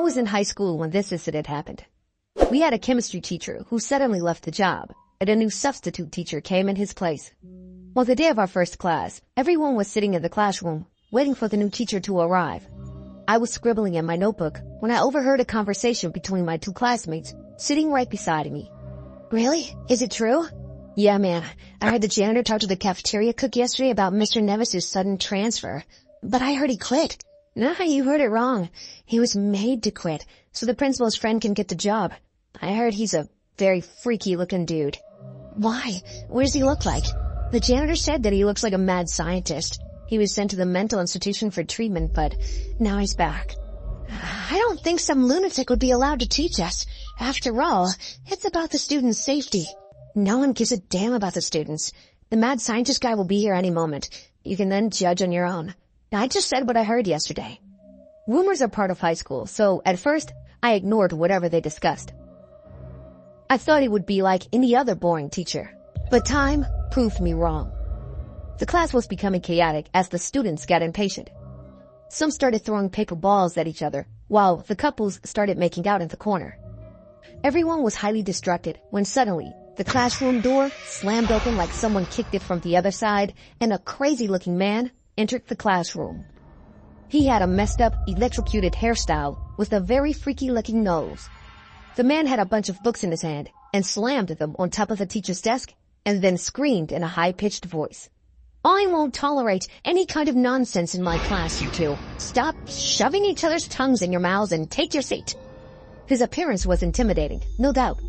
was in high school when this incident happened. We had a chemistry teacher who suddenly left the job, and a new substitute teacher came in his place. On the day of our first class, everyone was sitting in the classroom, waiting for the new teacher to arrive. I was scribbling in my notebook when I overheard a conversation between my two classmates sitting right beside me. Really? Is it true? Yeah, man. I heard the janitor talk to the cafeteria cook yesterday about Mr. Nevis's sudden transfer. But I heard he quit. Nah, you heard it wrong. He was made to quit, so the principal's friend can get the job. I heard he's a very freaky-looking dude. Why? What does he look like? The janitor said that he looks like a mad scientist. He was sent to the mental institution for treatment, but now he's back. I don't think some lunatic would be allowed to teach us. After all, it's about the students' safety. No one gives a damn about the students. The mad scientist guy will be here any moment. You can then judge on your own. I just said what I heard yesterday. Rumors are part of high school, so at first, I ignored whatever they discussed. I thought he would be like any other boring teacher, but time proved me wrong. The class was becoming chaotic as the students got impatient. Some started throwing paper balls at each other, while the couples started making out in the corner. Everyone was highly distracted when suddenly, the classroom door slammed open like someone kicked it from the other side, and a crazy-looking man entered the classroom. He had a messed up, electrocuted hairstyle with a very freaky-looking nose. The man had a bunch of books in his hand and slammed them on top of the teacher's desk and then screamed in a high-pitched voice. I won't tolerate any kind of nonsense in my class, you two. Stop shoving each other's tongues in your mouths and take your seat. His appearance was intimidating, no doubt.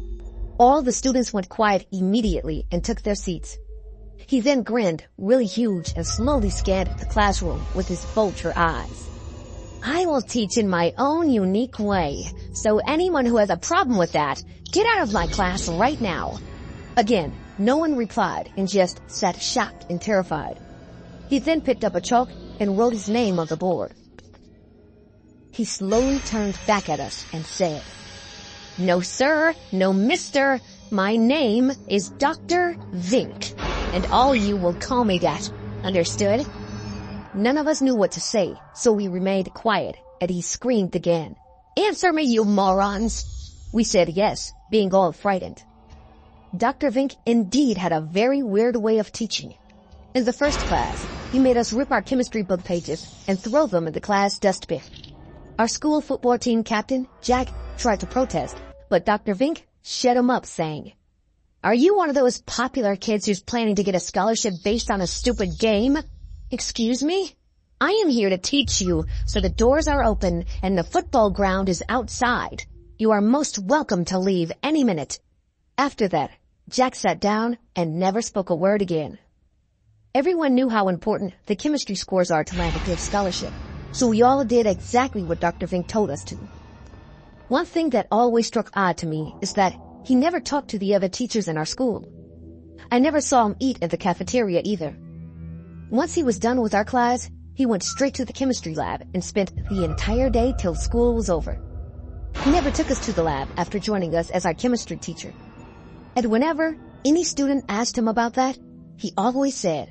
All the students went quiet immediately and took their seats. He then grinned, really huge, and slowly scanned the classroom with his vulture eyes. I will teach in my own unique way, so anyone who has a problem with that, get out of my class right now. Again, no one replied and just sat shocked and terrified. He then picked up a chalk and wrote his name on the board. He slowly turned back at us and said, "No, sir, no, mister. My name is Dr. Vink, and all you will call me that. Understood?" None of us knew what to say, so we remained quiet, and he screamed again. "Answer me, you morons!" We said yes, being all frightened. Dr. Vink indeed had a very weird way of teaching. In the first class, he made us rip our chemistry book pages and throw them in the class dustbin. Our school football team captain, Jack, tried to protest, but Dr. Vink shut him up, saying, "Are you one of those popular kids who's planning to get a scholarship based on a stupid game? Excuse me? I am here to teach you, so the doors are open and the football ground is outside. You are most welcome to leave any minute." After that, Jack sat down and never spoke a word again. Everyone knew how important the chemistry scores are to land a good scholarship, so we all did exactly what Dr. Vink told us to. One thing that always struck odd to me is that he never talked to the other teachers in our school. I never saw him eat at the cafeteria either. Once he was done with our class, he went straight to the chemistry lab and spent the entire day till school was over. He never took us to the lab after joining us as our chemistry teacher. And whenever any student asked him about that, he always said,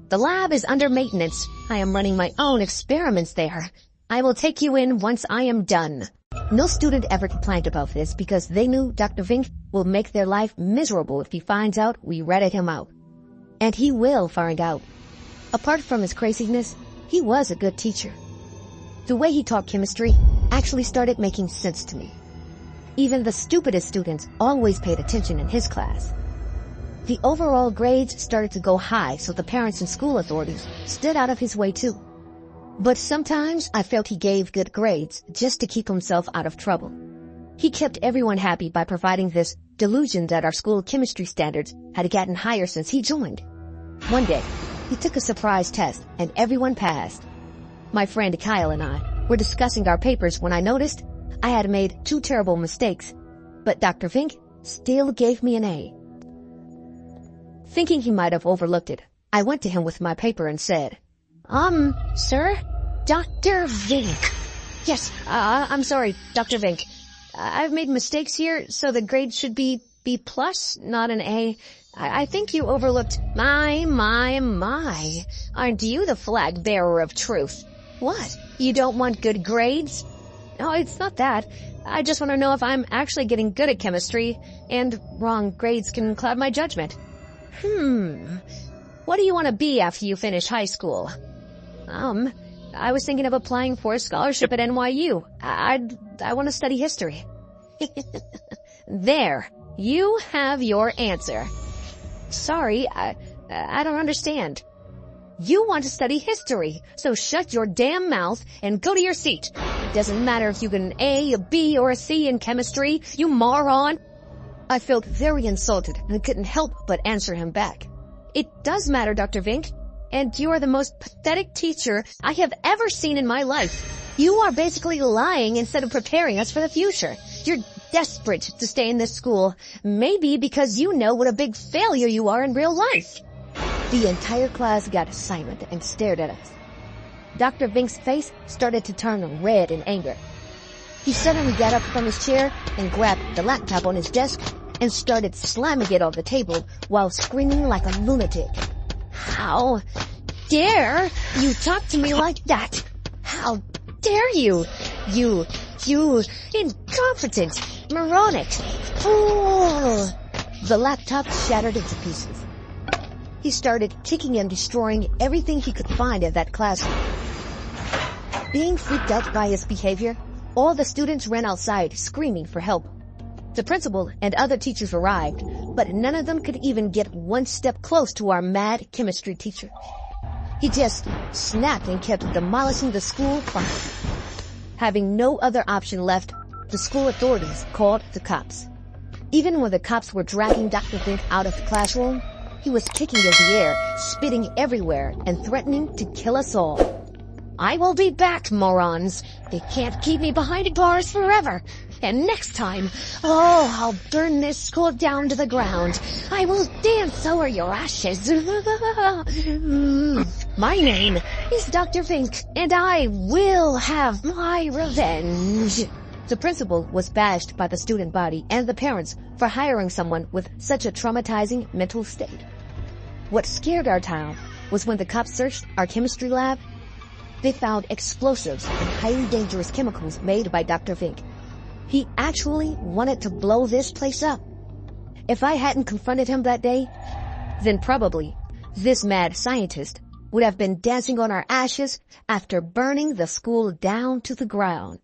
"The lab is under maintenance. I am running my own experiments there. I will take you in once I am done." No student ever complained about this because they knew Dr. Vink will make their life miserable if he finds out we ratted him out. And he will find out. Apart from his craziness, he was a good teacher. The way he taught chemistry actually started making sense to me. Even the stupidest students always paid attention in his class. The overall grades started to go high, so the parents and school authorities stood out of his way too. But sometimes I felt he gave good grades just to keep himself out of trouble. He kept everyone happy by providing this delusion that our school chemistry standards had gotten higher since he joined. One day, he took a surprise test and everyone passed. My friend Kyle and I were discussing our papers when I noticed I had made 2 terrible mistakes, but Dr. Vink still gave me an A. Thinking he might have overlooked it, I went to him with my paper and said, Sir? Dr. Vink. "Yes, I'm sorry, Dr. Vink. I've made mistakes here, so the grade should be B+, not an A. I think you overlooked..." My. Aren't you the flag bearer of truth? What? You don't want good grades? Oh, it's not that. I just want to know if I'm actually getting good at chemistry, and wrong grades can cloud my judgment. What do you want to be after you finish high school? I was thinking of applying for a scholarship at NYU. I want to study history. There. You have your answer. Sorry, I don't understand. You want to study history, so shut your damn mouth and go to your seat. It doesn't matter if you get an A, a B, or a C in chemistry, you moron. I felt very insulted and couldn't help but answer him back. It does matter, Dr. Vink, and you are the most pathetic teacher I have ever seen in my life. You are basically lying instead of preparing us for the future. You're desperate to stay in this school, maybe because you know what a big failure you are in real life. The entire class got silent and stared at us. Dr. Vink's face started to turn red in anger. He suddenly got up from his chair and grabbed the laptop on his desk and started slamming it on the table while screaming like a lunatic. How dare you talk to me like that? How dare you? You incompetent, moronic fool! The laptop shattered into pieces. He started kicking and destroying everything he could find in that classroom. Being freaked out by his behavior, all the students ran outside screaming for help. The principal and other teachers arrived, but none of them could even get one step close to our mad chemistry teacher. He just snapped and kept demolishing the school property. Having no other option left, the school authorities called the cops. Even when the cops were dragging Dr. Vink out of the classroom, he was kicking in the air, spitting everywhere, and threatening to kill us all. I will be back, morons. They can't keep me behind bars forever. And next time, I'll burn this school down to the ground. I will dance over your ashes. My name is Dr. Vink, and I will have my revenge. The principal was bashed by the student body and the parents for hiring someone with such a traumatizing mental state. What scared our town was when the cops searched our chemistry lab, they found explosives and highly dangerous chemicals made by Dr. Vink. He actually wanted to blow this place up. If I hadn't confronted him that day, then probably this mad scientist would have been dancing on our ashes after burning the school down to the ground.